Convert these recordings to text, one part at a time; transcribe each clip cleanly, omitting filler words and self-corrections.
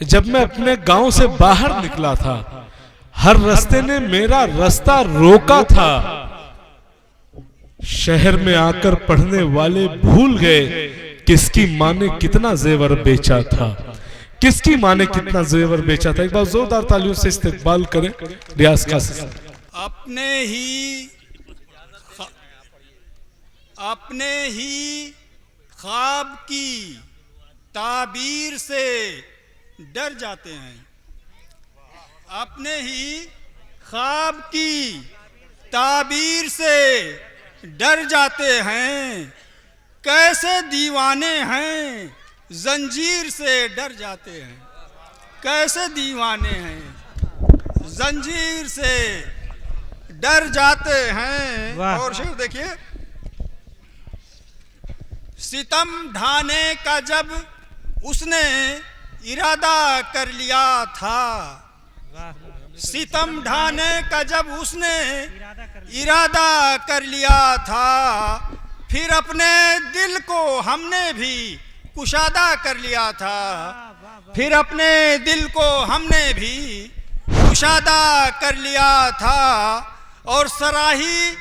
जब मैं अपने गांव से बाहर निकला था, हर रास्ते ने मेरा रास्ता रोका था। शहर में आकर पढ़ने वाले भूल गए किसकी माँ ने कितना जेवर बेचा था, किसकी माँ ने कितना जेवर बेचा था। एक बार जोरदार तालियों से इस्तकबाल करें रियाज का। अपने ही ख्वाब की ताबीर से डर जाते हैं, अपने ही ख्वाब की ताबीर से डर जाते हैं। कैसे दीवाने हैं जंजीर से डर जाते हैं, कैसे दीवाने हैं जंजीर से डर जाते हैं। और शेर देखिए, सितम ढाने का जब उसने इरादा कर लिया था, सितम ढाने का जब उसने इरादा कर लिया था, फिर अपने दिल को हमने भी कुशादा कर लिया था, फिर अपने दिल को हमने भी कुशादा कर लिया था। और सराही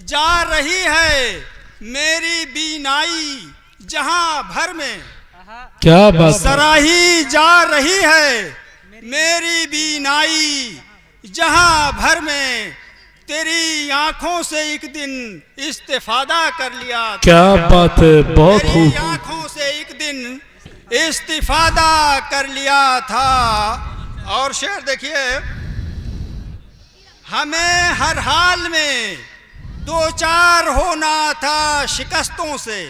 जा रही है मेरी बीनाई जहां भर में, क्या बात, सराही जा रही है मेरी बीनाई जहां भर में, तेरी आंखों से एक दिन इस्तिफादा कर लिया था। क्या बात है, बहुत खूब। तेरी आंखों से एक दिन इस्तिफादा कर लिया था। और शेर देखिए, हमें हर हाल में दो चार होना था शिकस्तों से,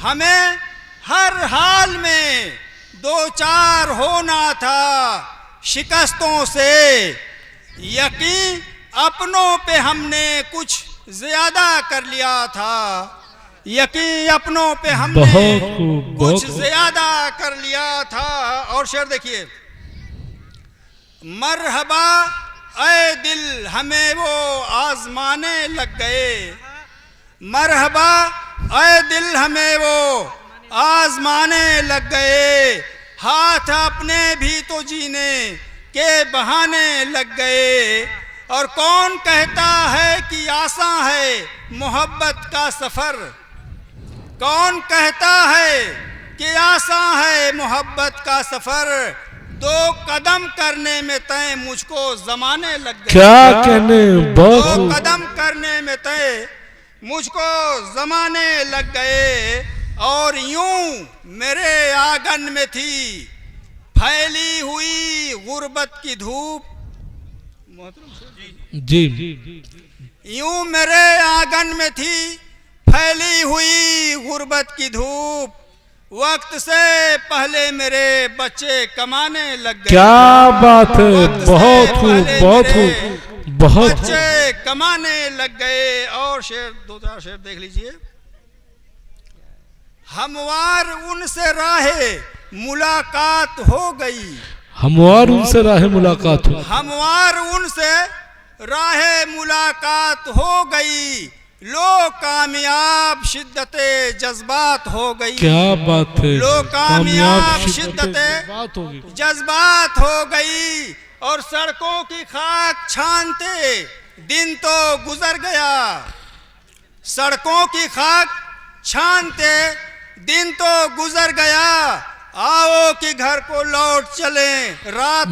हमें हर हाल में दो चार होना था शिकस्तों से। यकीन अपनों पे हमने कुछ ज्यादा कर लिया था, यकीन अपनों पे हमने कुछ ज्यादा कर लिया था। और शेर देखिए, मरहबा ऐ दिल हमें वो आजमाने लग गए, मरहबा ऐ दिल हमें वो आजमाने लग गए, हाथ अपने भी तो जीने के बहाने लग गए। और कौन कहता है कि आसान है मोहब्बत का सफर, कौन कहता है कि आसान है मोहब्बत का सफर, दो कदम करने में तय मुझको जमाने लग गए। क्या कहने, बहुत दो कदम करने में तय मुझको जमाने लग गए। और यूं मेरे आंगन में थी फैली हुई गुर्बत की धूप, जी, यूं मेरे आंगन में थी फैली हुई गुर्बत की धूप, वक्त से पहले मेरे बच्चे कमाने लग गए। क्या बात है, बहुत खूब, बहुत खूब, बहुत बच्चे कमाने लग गए। और शेर दो चार शेर देख लीजिए, हमवार उनसे राहे मुलाकात हो गई, हमवार उनसे राहे मुलाकात हो, हमवार उनसे राहे मुलाकात हो गई, लो कामयाब शिद्दते जज्बात हो गई। क्या बात है, लो कामयाब शिद्दते बात होगी, जज्बात हो गई। और सड़कों की खाक छानते दिन तो गुजर गया, सड़कों की खाक छानते दिन तो गुजर गया, आओ कि घर को लौट चले रात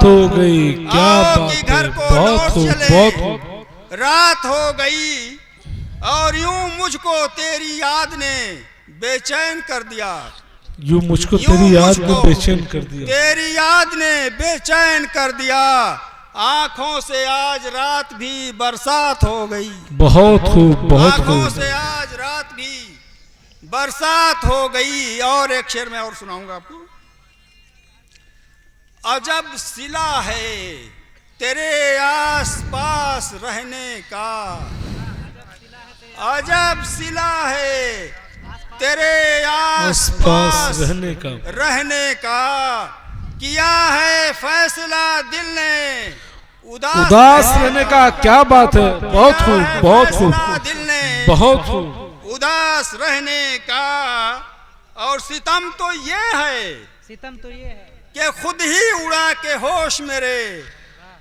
हो गई। क्या आओ बात कि घर है, को बहुत लौट खूब, चले बहुत खूब। रात हो गई। और यूं मुझको तेरी याद ने बेचैन कर दिया, यूं मुझको तेरी याद ने बेचैन कर दिया, तेरी याद ने बेचैन कर दिया, आंखों से आज रात भी बरसात हो गई। बहुत खूब, बहुत आंखों खूब। से आज रात भी बरसात हो गई। और एक शेर में और सुनाऊंगा आपको, अजब सिला है तेरे आस पास रहने का, अजब सिला है तेरे आस पास रहने का, किया है फैसला दिल ने उदास रहने का। क्या बात है, बहुत खूब, बहुत खूब, दिल ने बहुत खूब, उदास रहने का। और सितम तो ये है, सितम तो ये है कि खुद ही उड़ा के होश मेरे।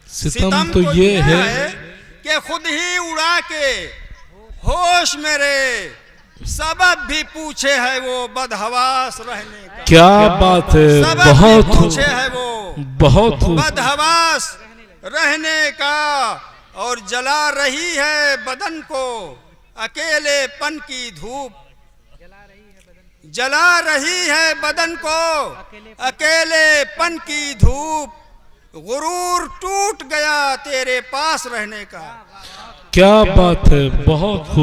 सितम तो ये है कि खुद ही उड़ा के होश मेरे, सबब भी पूछे है वो बदहवास रहने का। क्या बात है, सबब बहुत भी पूछे है वो बहुत बदहवास रहने का, और जला रही है बदन को अकेलेपन की धूप। जला रही है बदन को अकेलेपन की धूप, गुरूर टूट गया तेरे पास रहने का। क्या बात है, बहुत खूब।